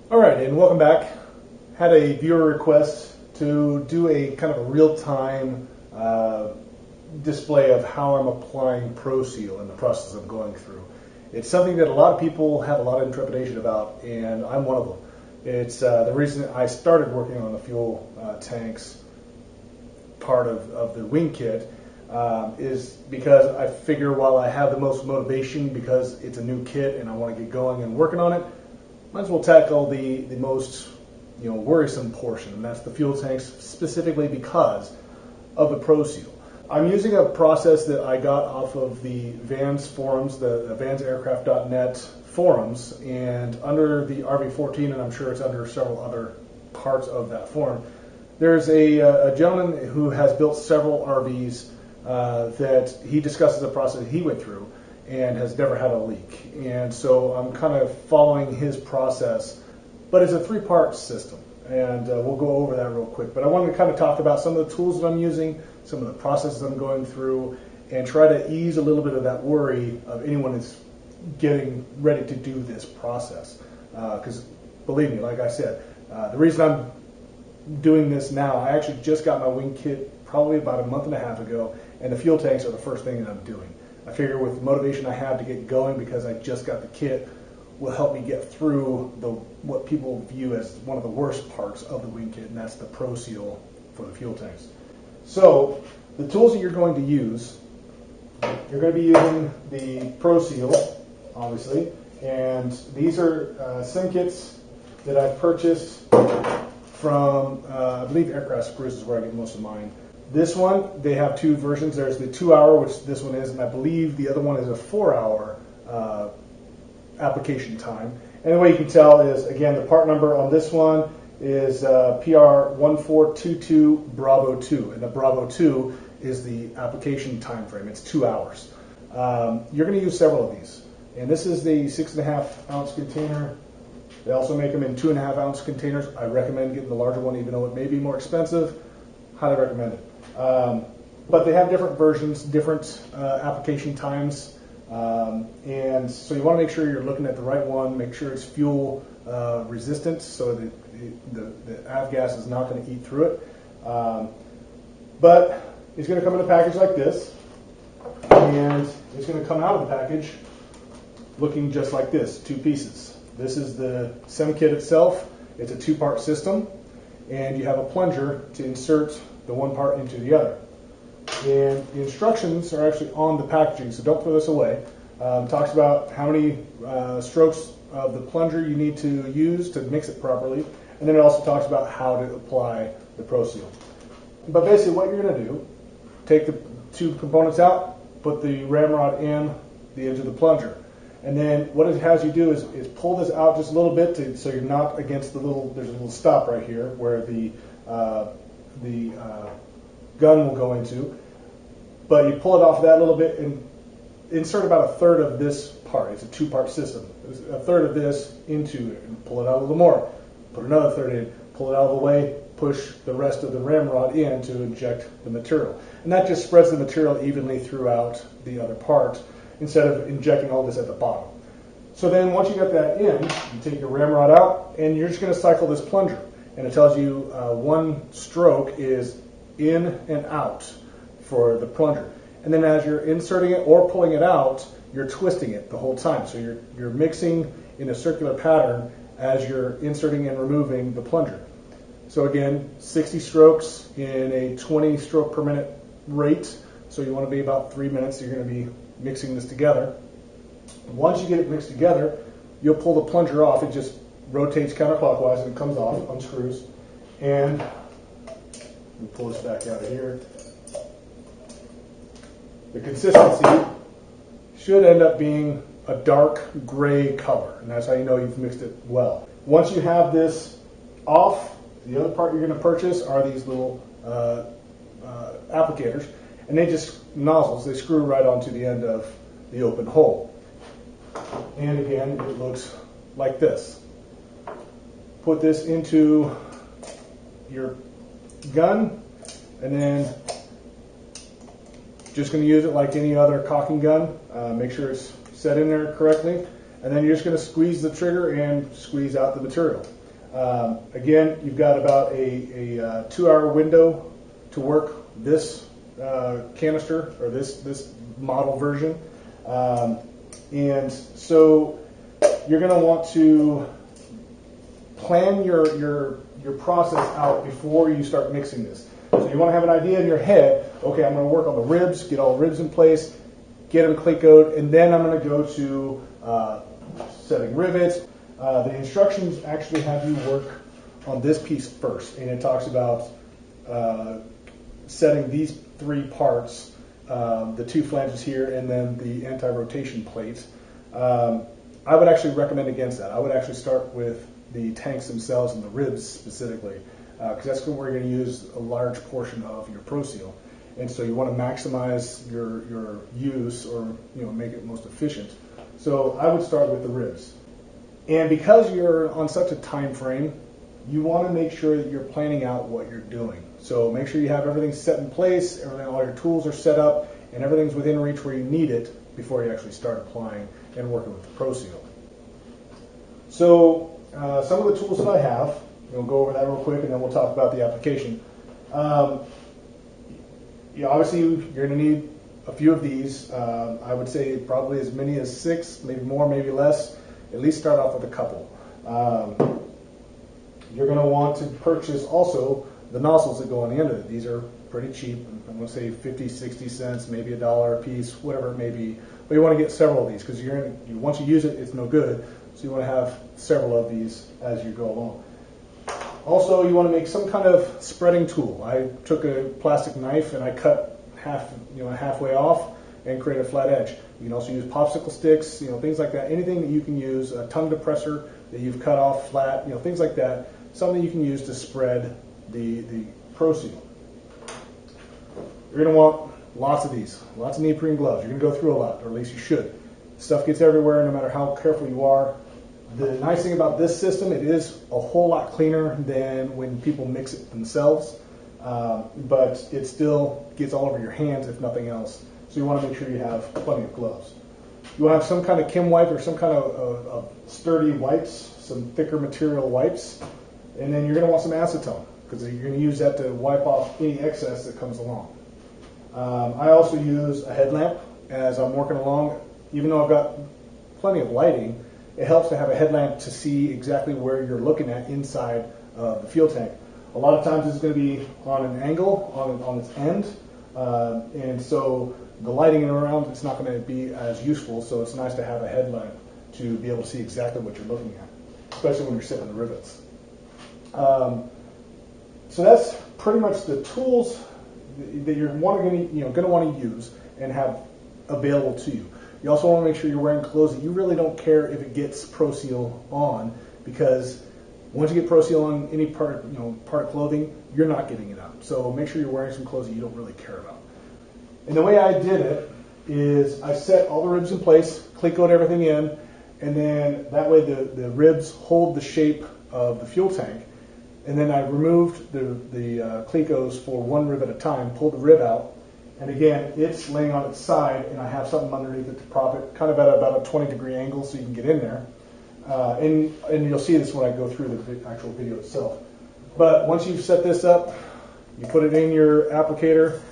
All right, and welcome back. Had a viewer request to do a kind of a real-time display of how I'm applying ProSeal in the process I'm going through. It's something that a lot of people have a lot of trepidation about, and I'm one of them. It's the reason I started working on the fuel tanks part of the wing kit is because I figure while I have the most motivation because it's a new kit and I want to get going and working on it, might as well tackle the most worrisome portion, and that's the fuel tanks, specifically because of the ProSeal. I'm using a process that I got off of the Vans forums, the vansaircraft.net forums, and under the RV-14, and I'm sure it's under several other parts of that forum, there's a gentleman who has built several RVs that he discusses a process he went through and has never had a leak. And so I'm kind of following his process, but it's a three-part system, and we'll go over that real quick. But I wanted to kind of talk about some of the tools that I'm using, some of the processes I'm going through, and try to ease a little bit of that worry of anyone that's getting ready to do this process. Because believe me, like I said, the reason I'm doing this now, I actually just got my wing kit probably about a month and a half ago, and the fuel tanks are the first thing that I'm doing. I figure with the motivation I have to get going because I just got the kit will help me get through what people view as one of the worst parts of the wing kit, and that's the ProSeal for the fuel tanks. So the tools that you're going to use, you're going to be using the ProSeal, obviously, and these are sim kits that I've purchased from, I believe Aircraft Screws is where I get most of mine. This one, they have two versions. There's the 2-hour, which this one is, and I believe the other one is a 4-hour application time. And the way you can tell is, again, the part number on this one is PR1422 Bravo 2, and the Bravo 2 is the application time frame. It's 2 hours. You're going to use several of these, and this is the 6.5 ounce container. They also make them in 2.5 ounce containers. I recommend getting the larger one, even though it may be more expensive. Highly recommend it. But they have different versions, different application times, and so you want to make sure you're looking at the right one. Make sure it's fuel resistant, so that the avgas is not going to eat through it. But it's going to come in a package like this, and it's going to come out of the package looking just like this, two pieces. This is the SEM kit itself. It's a two-part system, and you have a plunger to insert the one part into the other. And the instructions are actually on the packaging, so don't throw this away. It talks about how many strokes of the plunger you need to use to mix it properly, and then it also talks about how to apply the ProSeal. But basically what you're going to do, take the two components out, put the ramrod in the edge of the plunger. And then what it has you do is pull this out just a little bit so you're not against there's a little stop right here where the gun will go into. But you pull it off that little bit and insert about a third of this part. It's a two-part system. A third of this into it and pull it out a little more. Put another third in, pull it out of the way, push the rest of the ramrod in to inject the material. And that just spreads the material evenly throughout the other part, instead of injecting all this at the bottom. So then once you get that in, you take your ramrod out, and you're just going to cycle this plunger. And it tells you one stroke is in and out for the plunger. And then as you're inserting it or pulling it out, you're twisting it the whole time. So you're mixing in a circular pattern as you're inserting and removing the plunger. So again, 60 strokes in a 20 stroke per minute rate. So you want to be about 3 minutes. You're going to be mixing this together. Once you get it mixed together, you'll pull the plunger off. It just rotates counterclockwise and it comes off, unscrews. And we'll pull this back out of here. The consistency should end up being a dark gray color, and that's how you know you've mixed it well. Once you have this off, the other part you're going to purchase are these little applicators, and they just nozzles. They screw right onto the end of the open hole. And again, it looks like this. Put this into your gun, and then just going to use it like any other caulking gun. Make sure it's set in there correctly. and then you're just going to squeeze the trigger and squeeze out the material. Again, you've got about a 2-hour window to work this canister or this model version, and so you're going to want to plan your process out before you start mixing this. So you want to have an idea in your head, okay, I'm going to work on the ribs, get all the ribs in place, get them cleat-coated, and then I'm going to go to setting rivets. The instructions actually have you work on this piece first, and it talks about setting these 3 parts, the 2 flanges here and then the anti-rotation plate. I would actually recommend against that. I would actually start with the tanks themselves and the ribs specifically, because that's where you're going to use a large portion of your Pro Seal. And so you want to maximize your use, or make it most efficient. So I would start with the ribs. And because you're on such a time frame, you want to make sure that you're planning out what you're doing. So make sure you have everything set in place, all your tools are set up, and everything's within reach where you need it before you actually start applying and working with the Pro Seal. So some of the tools that I have, we'll go over that real quick, and then we'll talk about the application. Obviously, you're going to need a few of these. I would say probably as many as 6, maybe more, maybe less. At least start off with a couple. You're going to want to purchase also the nozzles that go on the end of it. These are pretty cheap. I'm going to say 50, 60 cents, maybe $1 a piece, whatever it may be. But you want to get several of these because once you use it, it's no good. So you want to have several of these as you go along. Also, you want to make some kind of spreading tool. I took a plastic knife and I cut halfway off and create a flat edge. You can also use popsicle sticks, things like that. Anything that you can use, a tongue depressor that you've cut off flat, things like that. Something you can use to spread the Pro Seal. You're going to want lots of these, lots of neoprene gloves. You're going to go through a lot, or at least you should. Stuff gets everywhere no matter how careful you are. The nice thing about this system, it is a whole lot cleaner than when people mix it themselves, but it still gets all over your hands if nothing else. So you want to make sure you have plenty of gloves. You want to have some kind of Kim wipe or some kind of sturdy wipes, some thicker material wipes, and then you're going to want some acetone because you're going to use that to wipe off any excess that comes along. I also use a headlamp as I'm working along. Even though I've got plenty of lighting, it helps to have a headlamp to see exactly where you're looking at inside the fuel tank. A lot of times it's going to be on an angle, on its end, and so the lighting around it's not going to be as useful, so it's nice to have a headlamp to be able to see exactly what you're looking at, especially when you're setting the rivets. So that's pretty much the tools that you're going to want to use and have available to you. You also want to make sure you're wearing clothes that you really don't care if it gets Pro Seal on, because once you get Pro Seal on any part of clothing, you're not getting it out. So make sure you're wearing some clothes that you don't really care about. And the way I did it is I set all the ribs in place, cleat coat everything in, and then that way the ribs hold the shape of the fuel tank. And then I removed the clecos for one rib at a time, pulled the rib out, and again, it's laying on its side, and I have something underneath it to prop it, kind of at about a 20-degree angle so you can get in there. And you'll see this when I go through the actual video itself. But once you've set this up, you put it in your applicator,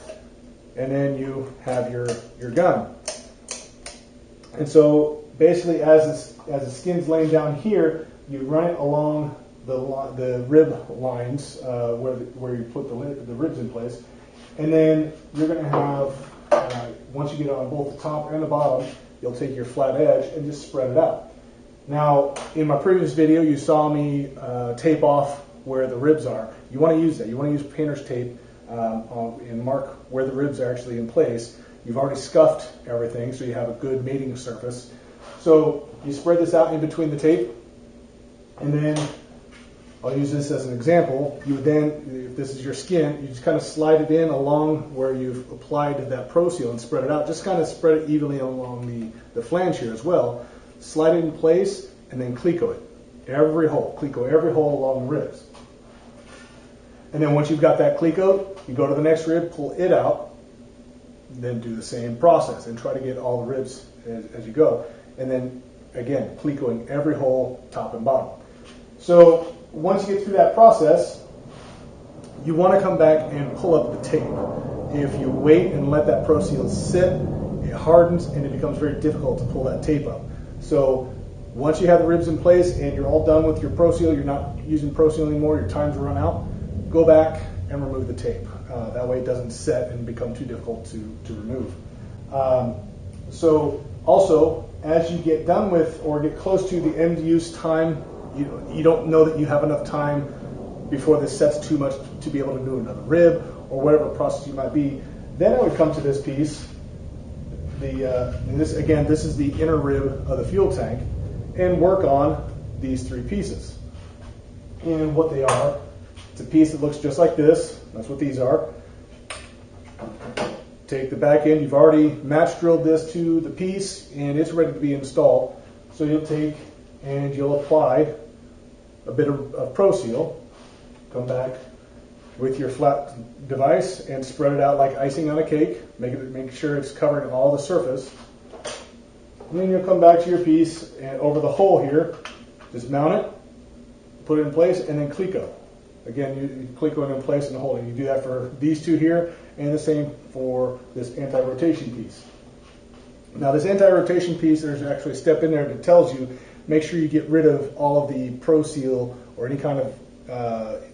and then you have your gun. And so basically, as the skin's laying down here, you run it along the rib lines where you put the ribs in place. And then you're going to have, once you get on both the top and the bottom, you'll take your flat edge and just spread it out. Now, in my previous video, you saw me tape off where the ribs are. You want to use that. You want to use painter's tape and mark where the ribs are actually in place. You've already scuffed everything, so you have a good mating surface. So you spread this out in between the tape, and then I'll use this as an example. You would then, if this is your skin, you just kind of slide it in along where you've applied that Pro Seal and spread it out. Just kind of spread it evenly along the flange here as well. Slide it in place and then cleco it. Every hole. Cleco every hole along the ribs. And then once you've got that clecoed, you go to the next rib, pull it out, then do the same process and try to get all the ribs as you go. And then again, clecoing every hole, top and bottom. So once you get through that process, you want to come back and pull up the tape. If you wait and let that Pro Seal sit, it hardens and it becomes very difficult to pull that tape up. So once you have the ribs in place and you're all done with your Pro Seal, you're not using Pro Seal anymore, your time's run out, go back and remove the tape. That way it doesn't set and become too difficult to remove. So also, as you get done with or get close to the end use time, you don't know that you have enough time before this sets too much to be able to do another rib or whatever process you might be, then I would come to this piece. This is the inner rib of the fuel tank, and work on these three pieces. And what they are, it's a piece that looks just like this. That's what these are. Take the back end. You've already match drilled this to the piece, and it's ready to be installed. So you'll take and you'll apply a bit of Pro Seal. Come back with your flat device and spread it out like icing on a cake. Make sure it's covering all the surface. And then you'll come back to your piece and over the hole here, just mount it, put it in place, and then cleco. Again, you cleco it in place and hold it. You do that for these two here, and the same for this anti-rotation piece. Now this anti-rotation piece, there's actually a step in there that tells you, make sure you get rid of all of the Pro Seal or any kind of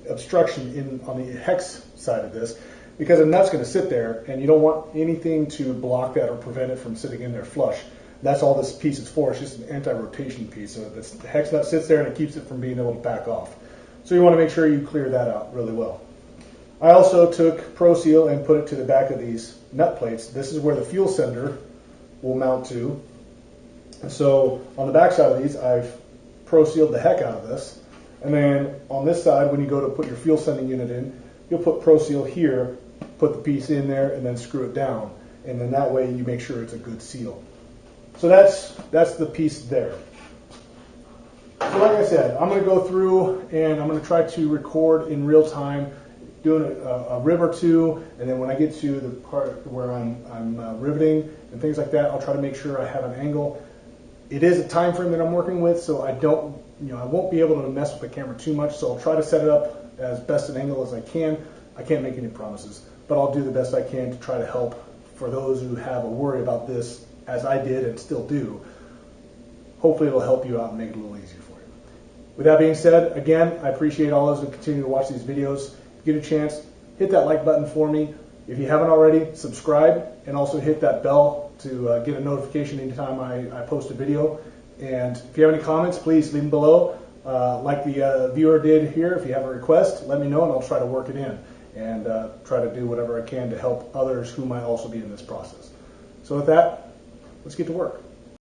obstruction on the hex side of this, because a nut's going to sit there and you don't want anything to block that or prevent it from sitting in there flush. That's all this piece is for. It's just an anti-rotation piece. So the hex nut sits there and it keeps it from being able to back off. So you want to make sure you clear that out really well. I also took Pro Seal and put it to the back of these nut plates. This is where the fuel sender will mount to. And so on the back side of these, I've Pro Sealed the heck out of this. And then on this side, when you go to put your fuel sending unit in, you'll put Pro Seal here, put the piece in there, and then screw it down. And then that way you make sure it's a good seal. So that's the piece there. So like I said, I'm going to go through and I'm going to try to record in real time, doing a rib or two, and then when I get to the part where I'm riveting and things like that, I'll try to make sure I have an angle. It is a time frame that I'm working with, so I won't be able to mess with the camera too much, so I'll try to set it up as best an angle as I can. I can't make any promises, but I'll do the best I can to try to help for those who have a worry about this, as I did and still do. Hopefully it'll help you out and make it a little easier for you. With that being said, again, I appreciate all those who continue to watch these videos. If you get a chance, hit that like button for me. If you haven't already, subscribe, and also hit that bell to get a notification anytime I post a video. And if you have any comments, please leave them below. Like the viewer did here, if you have a request, let me know and I'll try to work it in and try to do whatever I can to help others who might also be in this process. So with that, let's get to work.